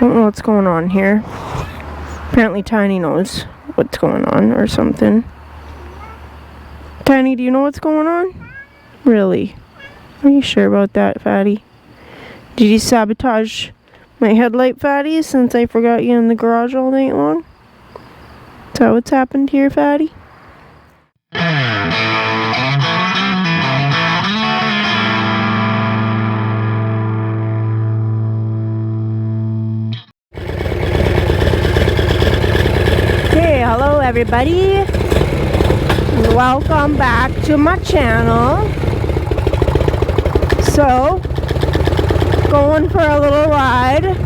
don't know what's going on here. Apparently Tiny knows what's going on or something. Tiny, do you know what's going on? Really? Are you sure about that, Fatty? Did you sabotage my headlight, Fatty, since I forgot you in the garage all night long? Is that what's happened here, Fatty? Okay, hello everybody. Welcome back to my channel. So, going for a little ride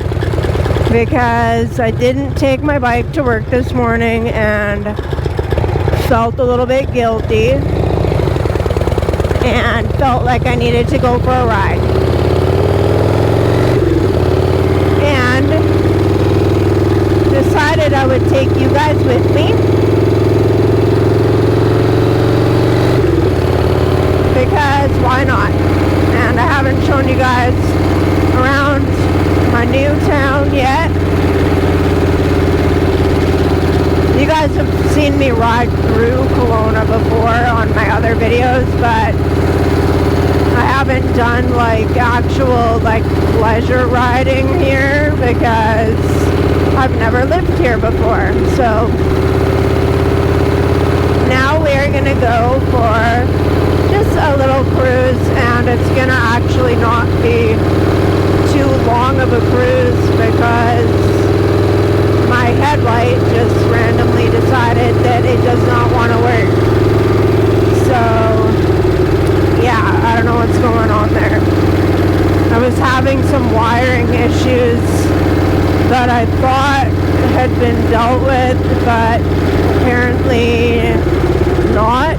because I didn't take my bike to work this morning and felt a little bit guilty and felt like I needed to go for a ride. And decided I would take you guys with me because why not? And I haven't shown you guys around my new town yet. You guys have seen me ride through Kelowna before on my other videos, but I haven't done like actual like pleasure riding here because I've never lived here before. So now we're gonna go for just a little cruise, and it's gonna actually not be too long of a cruise because my headlight just randomly decided that it does not want to work. So yeah, I don't know what's going on there. I was having some wiring issues that I thought had been dealt with, but apparently not.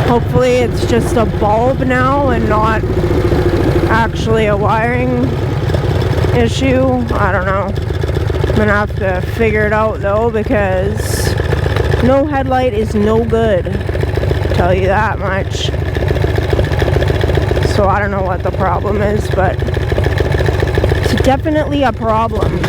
Hopefully it's just a bulb now and not actually a wiring issue. I don't know. I'm gonna have to figure it out though, because no headlight is no good. Tell you that much. So I don't know what the problem is, but it's definitely a problem.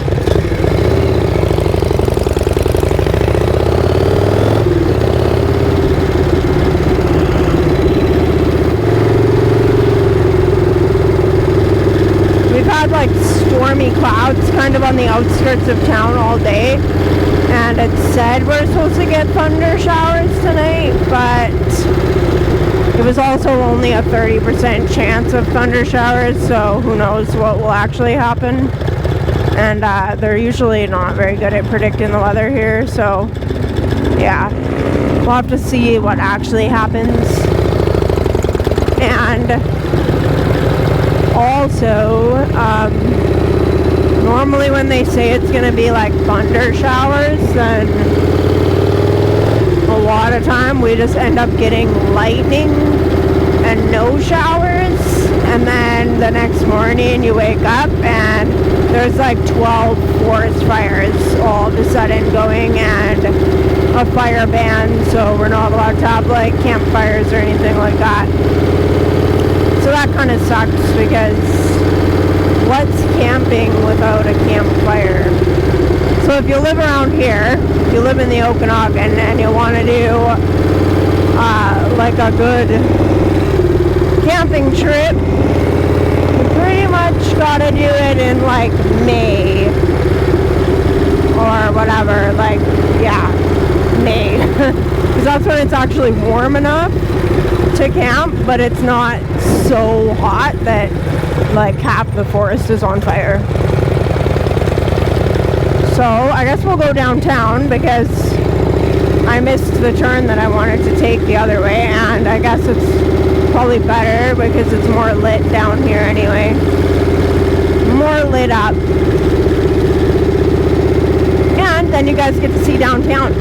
Had like stormy clouds kind of on the outskirts of town all day, and it said we're supposed to get thunder showers tonight, but it was also only a 30% chance of thunder showers, so who knows what will actually happen. And they're usually not very good at predicting the weather here, so yeah, we'll have to see what actually happens. And also, normally when they say it's going to be like thunder showers, then a lot of time we just end up getting lightning and no showers, and then the next morning you wake up and there's like 12 forest fires all of a sudden going and a fire ban, so we're not allowed to have like campfires or anything like that. So that kind of sucks, because what's camping without a campfire? So if you live around here, if you live in the Okanagan and you want to do like a good camping trip, you pretty much gotta do it in like May or whatever, like, yeah, May. Because that's when it's actually warm enough to camp, but it's not so hot that like half the forest is on fire. So I guess we'll go downtown because I missed the turn that I wanted to take the other way, and I guess it's probably better because it's more lit down here anyway. More lit up. And then you guys get to see downtown.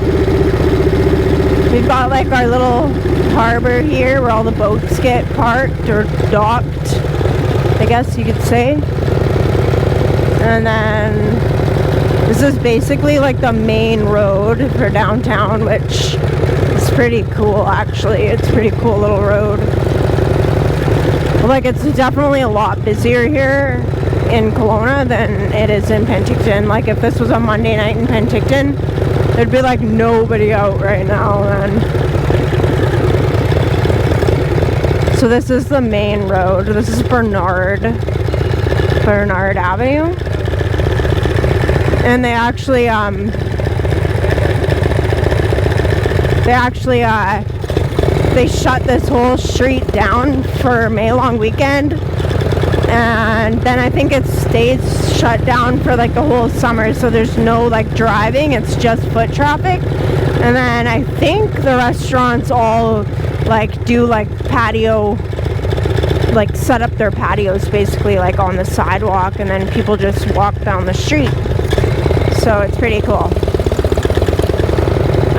We've got like our little harbor here where all the boats get parked or docked, I guess you could say. And then this is basically like the main road for downtown, which is pretty cool actually. It's a pretty cool little road. Like, it's definitely a lot busier here in Kelowna than it is in Penticton. Like if this was a Monday night in Penticton, there'd be like nobody out right now, man. So this is the main road. This is Bernard Avenue. And they shut this whole street down for May long weekend, and then I think it stays shut down for like the whole summer, so there's no like driving, it's just foot traffic. And then I think the restaurants all like do like patio, like set up their patios basically like on the sidewalk, and then people just walk down the street. So it's pretty cool.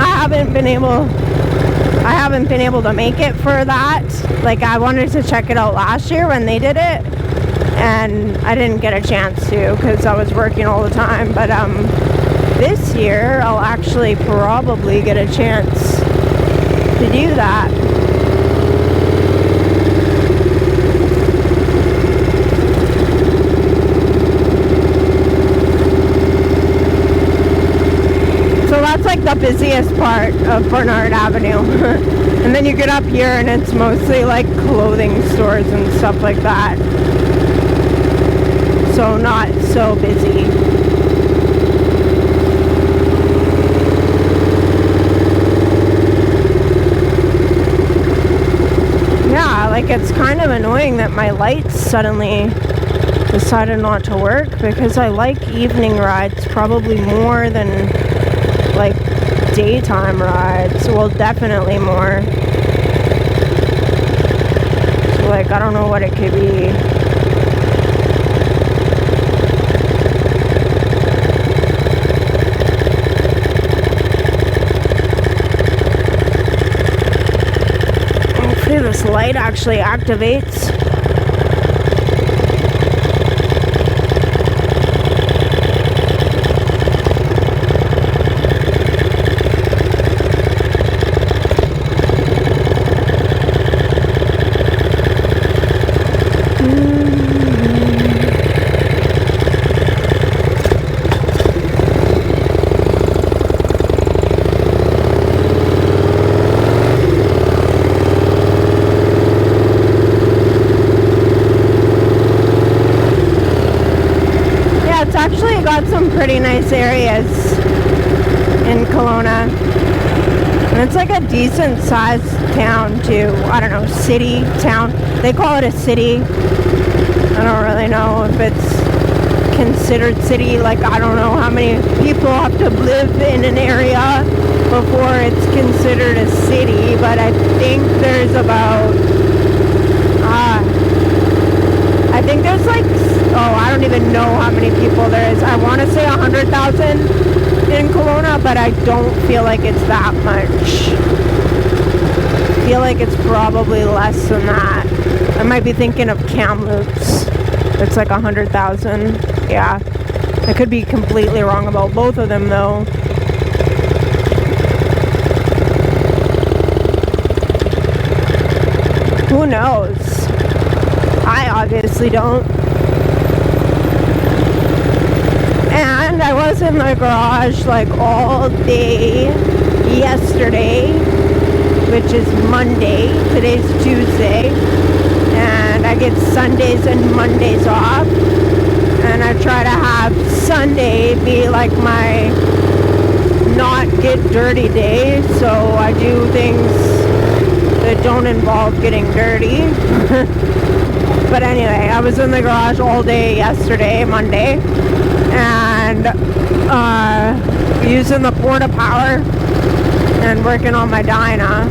I haven't been able to make it for that. Like I wanted to check it out last year when they did it, and I didn't get a chance to because I was working all the time. But this year I'll actually probably get a chance to do that. That's like the busiest part of Bernard Avenue. And then you get up here and it's mostly like clothing stores and stuff like that. So not so busy. Yeah, like it's kind of annoying that my lights suddenly decided not to work, because I like evening rides probably more than like daytime rides. Well, definitely more. So like I don't know what it could be. Hopefully this light actually activates. Got some pretty nice areas in Kelowna, and it's like a decent sized town too. I don't know, city, town, they call it a city. I don't really know if it's considered city. Like I don't know how many people have to live in an area before it's considered a city, but I think there's about I think there's like, I don't even know how many people there is. I want to say 100,000 in Kelowna, but I don't feel like it's that much. I feel like it's probably less than that. I might be thinking of Kamloops. It's like 100,000. Yeah. I could be completely wrong about both of them though. Who knows? I obviously don't. And I was in the garage like all day yesterday, which is Monday. Today's Tuesday. And I get Sundays and Mondays off. And I try to have Sunday be like my not get dirty day. So I do things that don't involve getting dirty. But anyway, I was in the garage all day yesterday, Monday, and using the porta power and working on my Dyna.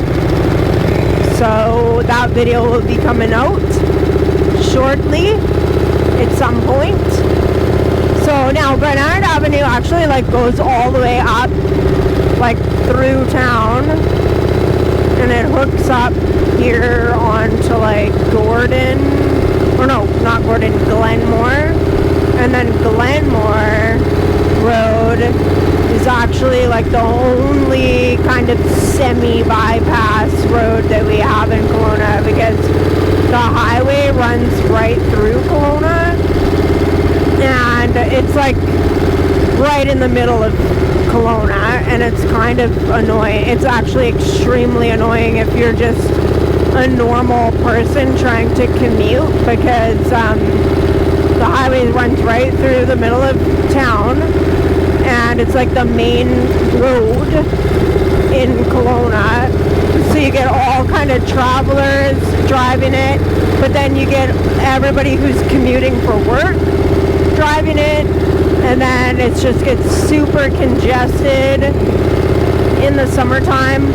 So that video will be coming out shortly at some point. So now Bernard Avenue actually like goes all the way up like through town, and it hooks up here onto like Gordon, or no, not Gordon, Glenmore. And then Glenmore Road is actually like the only kind of semi-bypass road that we have in Kelowna, because the highway runs right through Kelowna, and it's like right in the middle of Kelowna, and it's kind of annoying. It's actually extremely annoying if you're just a normal person trying to commute, because the highway runs right through the middle of town, and it's like the main road in Kelowna. So you get all kind of travelers driving it, but then you get everybody who's commuting for work driving it, and then it just gets super congested in the summertime,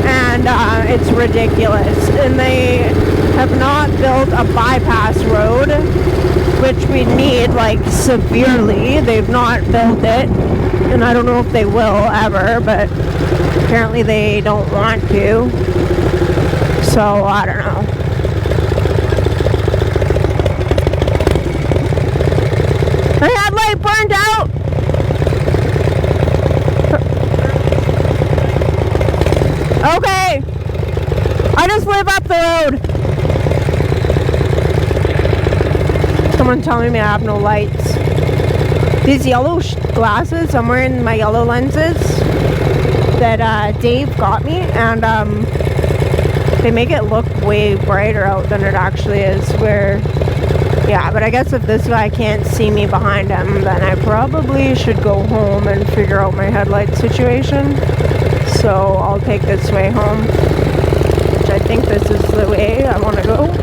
and it's ridiculous. And they have not built a bypass road, which we need, like, severely. They've not built it, and I don't know if they will ever, but apparently they don't want to, so I don't know. My headlight burned out! Okay! I just live up the road! Someone telling me I have no lights. These yellow glasses, I'm wearing my yellow lenses that Dave got me, and they make it look way brighter out than it actually is. Yeah, but I guess if this guy can't see me behind him, then I probably should go home and figure out my headlight situation. So I'll take this way home, which I think this is the way I want to go.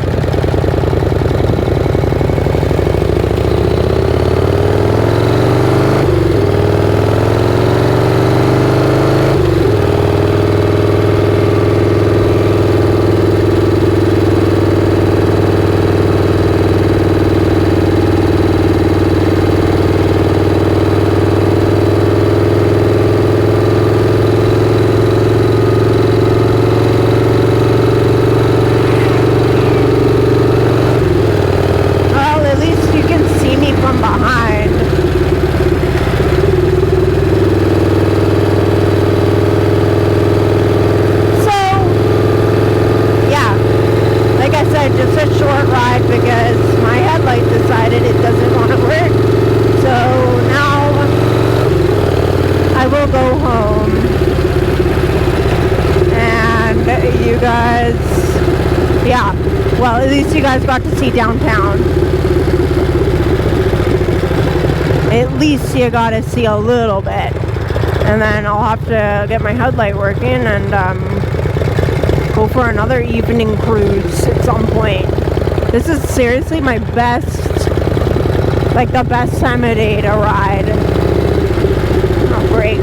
Well, at least you guys got to see downtown. At least you got to see a little bit. And then I'll have to get my headlight working and go for another evening cruise at some point. This is seriously my best, like the best time of day to ride. Oh, great.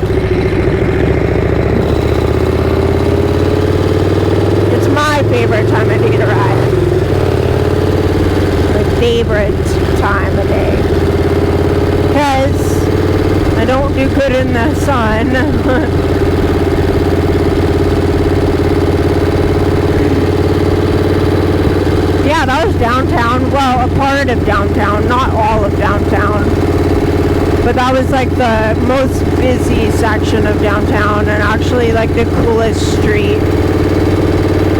It's my favorite time of day to ride. Favorite time of day, because I don't do good in the sun. Yeah, that was downtown. Well, a part of downtown, not all of downtown, but that was like the most busy section of downtown, and actually like the coolest street.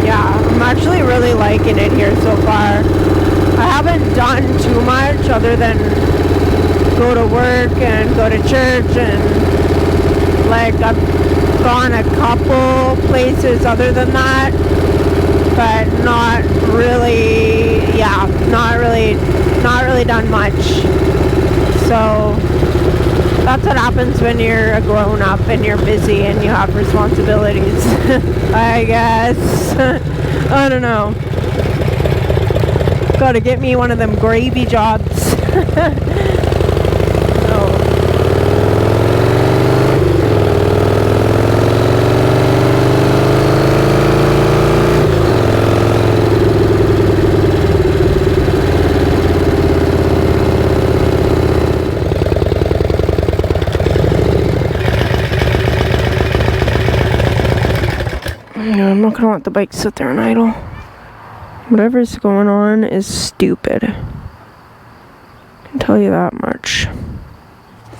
Yeah, I'm actually really liking it here so far. I haven't done too much other than go to work and go to church, and like I've gone a couple places other than that, but not really done much. So that's what happens when you're a grown up and you're busy and you have responsibilities. I guess. I don't know. Gotta get me one of them gravy jobs. I'm not gonna let the bike sit there and idle. Whatever's going on is stupid. I can tell you that much.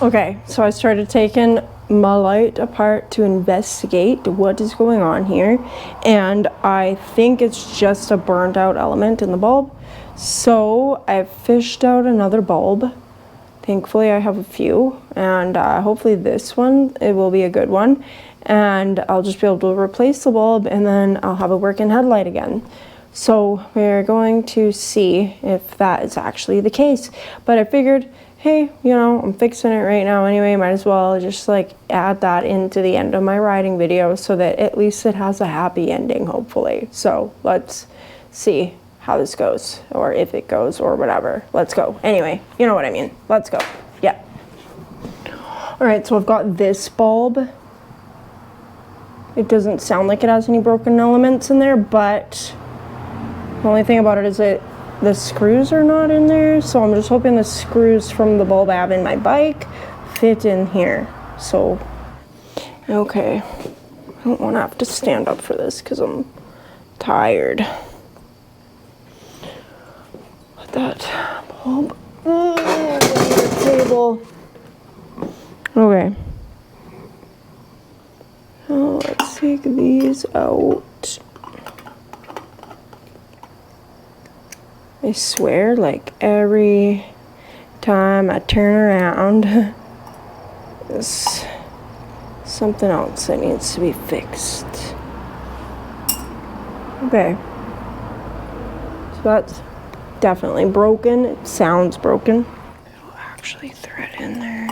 Okay, so I started taking my light apart to investigate what is going on here, and I think it's just a burnt out element in the bulb. So I fished out another bulb, thankfully I have a few, and hopefully this one, it will be a good one, and I'll just be able to replace the bulb, and then I'll have a working headlight again. So we're going to see if that is actually the case. But I figured, hey, you know, I'm fixing it right now anyway, might as well just like add that into the end of my riding video so that at least it has a happy ending, hopefully. So let's see how this goes, or if it goes, or whatever. Let's go. Anyway, you know what I mean. Let's go. Yeah. All right, so I've got this bulb. It doesn't sound like it has any broken elements in there, but the only thing about it is that the screws are not in there, so I'm just hoping the screws from the bulb I have in my bike fit in here. So, okay. I don't want to have to stand up for this because I'm tired. Put that bulb on the table. Okay. So let's take these out. I swear, like every time I turn around, there's something else that needs to be fixed. Okay. So that's definitely broken. It sounds broken. It'll actually thread in there.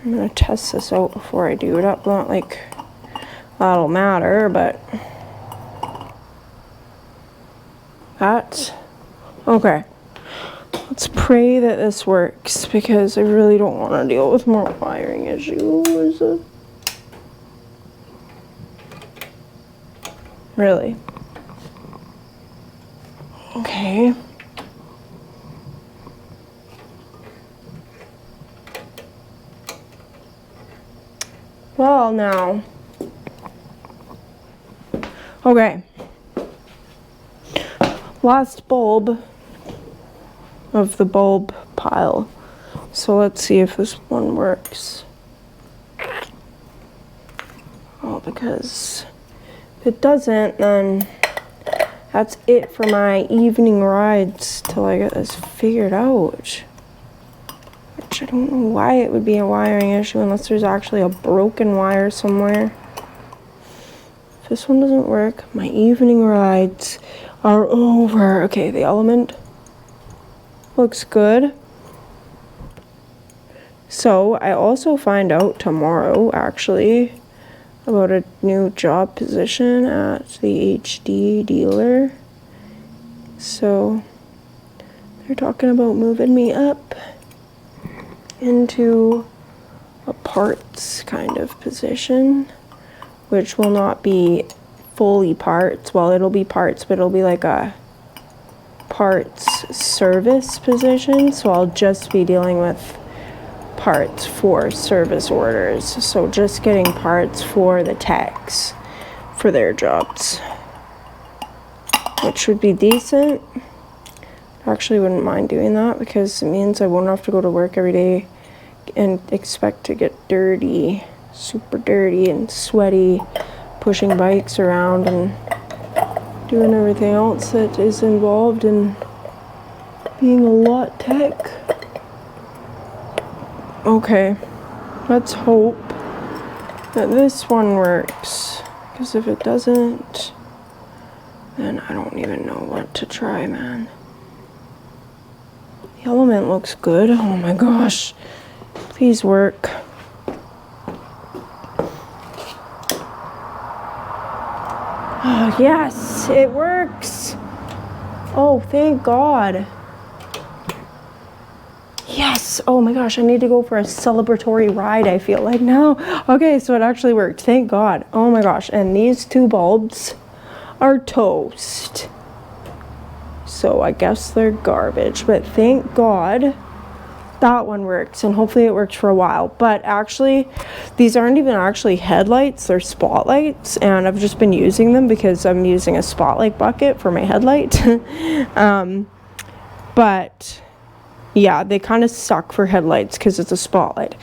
I'm gonna test this out before I do it up. Not like that'll matter, but that. Okay, let's pray that this works because I really don't want to deal with more wiring issues. Really? Okay. Well, now. Okay. Last bulb of the bulb pile. So let's see if this one works. Oh, because if it doesn't, then that's it for my evening rides till I get this figured out. Which I don't know why it would be a wiring issue unless there's actually a broken wire somewhere. If this one doesn't work, my evening rides are over. Okay, the element looks good. So I also find out tomorrow actually about a new job position at the HD dealer. So they're talking about moving me up into a parts kind of position, which will not be fully parts. Well, it'll be parts, but it'll be like a parts service position. So I'll just be dealing with parts for service orders. So just getting parts for the techs for their jobs, which would be decent. I actually wouldn't mind doing that because it means I won't have to go to work every day and expect to get dirty, super dirty and sweaty, pushing bikes around and doing everything else that is involved in being a lot tech. Okay, let's hope that this one works, because if it doesn't, then I don't even know what to try, man. The element looks good. Oh my gosh, please work. Oh, yes, it works. Oh, thank God. Yes. Oh my gosh, I need to go for a celebratory ride, I feel like now. Okay, so it actually worked. Thank God. Oh my gosh. And these two bulbs are toast. So I guess they're garbage, but thank God that one works, and hopefully it works for a while. But actually, these aren't even actually headlights, they're spotlights, and I've just been using them because I'm using a spotlight bucket for my headlight. But yeah, they kind of suck for headlights because it's a spotlight.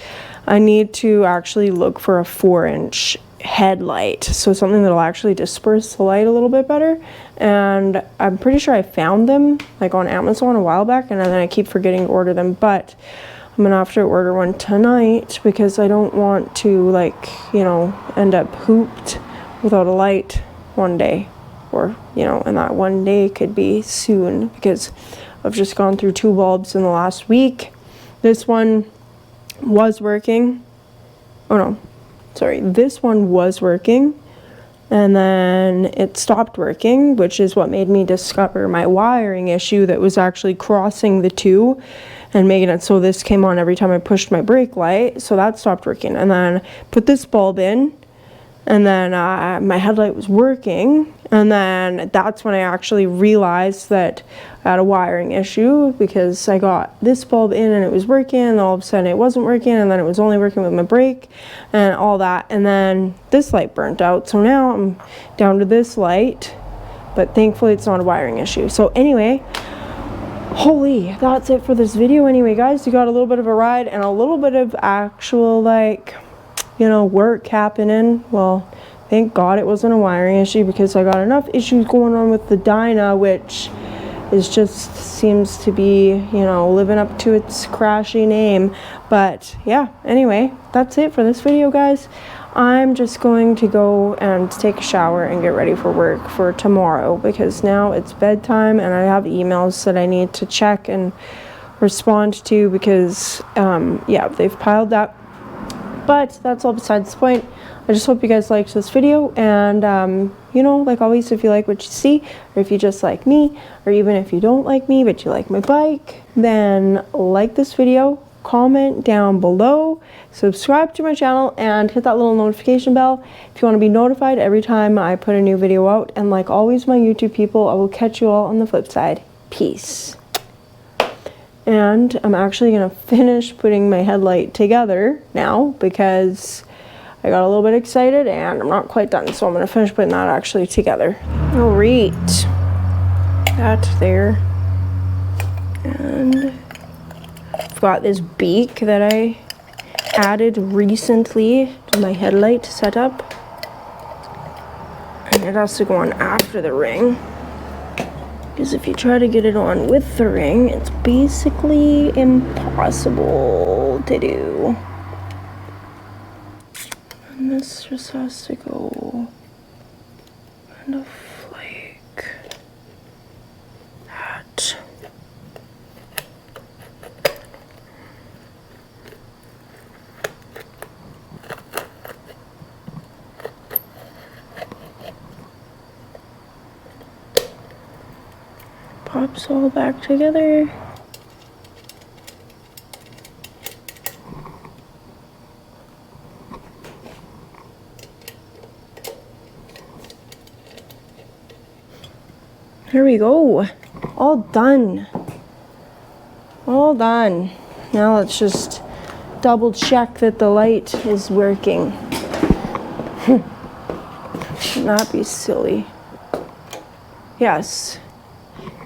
I need to actually look for a 4-inch headlight, so something that'll actually disperse the light a little bit better. And I'm pretty sure I found them like on Amazon a while back, and then I keep forgetting to order them, but I'm gonna have to order one tonight because I don't want to, like, you know, end up hooped without a light one day, or, you know, and that one day could be soon because I've just gone through 2 bulbs in the last week. This one was working. Oh no, sorry, this one was working, and then it stopped working, which is what made me discover my wiring issue that was actually crossing the 2 and making it so this came on every time I pushed my brake light. So that stopped working, and then put this bulb in, and then my headlight was working, and then that's when I actually realized that I had a wiring issue, because I got this bulb in and it was working, and all of a sudden it wasn't working, and then it was only working with my brake and all that, and then this light burnt out. So now I'm down to this light, but thankfully it's not a wiring issue. So anyway, holy, that's it for this video. Anyway, guys, you got a little bit of a ride and a little bit of actual, like, you know, work happening. Well, thank God it wasn't a wiring issue, because I got enough issues going on with the Dyna, which is just seems to be, you know, living up to its crashy name. But yeah, anyway, that's it for this video, guys. I'm just going to go and take a shower and get ready for work for tomorrow, because now it's bedtime and I have emails that I need to check and respond to, because yeah, they've piled up. But that's all besides the point. I just hope you guys liked this video, and you know, like always, if you like what you see, or if you just like me, or even if you don't like me but you like my bike, then like this video, comment down below, subscribe to my channel, and hit that little notification bell if you want to be notified every time I put a new video out. And like always, my YouTube people, I will catch you all on the flip side. Peace. And I'm actually going to finish putting my headlight together now, because I got a little bit excited and I'm not quite done. So I'm going to finish putting that actually together. All right. That there. And I've got this beak that I added recently to my headlight setup. And it has to go on after the ring, because if you try to get it on with the ring, it's basically impossible to do. And this just has to go kind of like that. Pops all back together. Here we go. All done. All done. Now let's just double check that the light is working. Shouldn't that be silly? Yes.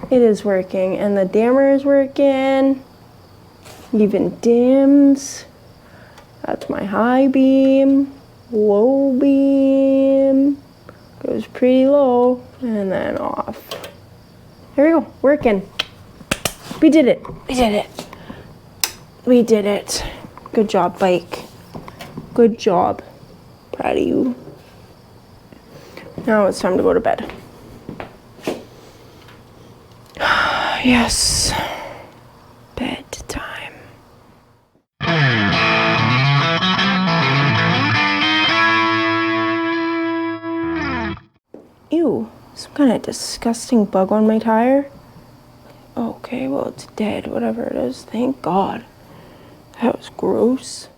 It is working, and the dimmer is working. Even dims. That's my high beam. Low beam. Goes pretty low, and then off. There we go, working. We did it. We did it. We did it. Good job, bike. Good job. Proud of you. Now it's time to go to bed. Yes, bedtime. Ew, some kind of disgusting bug on my tire. Okay, well, it's dead, whatever it is. Thank God. That was gross.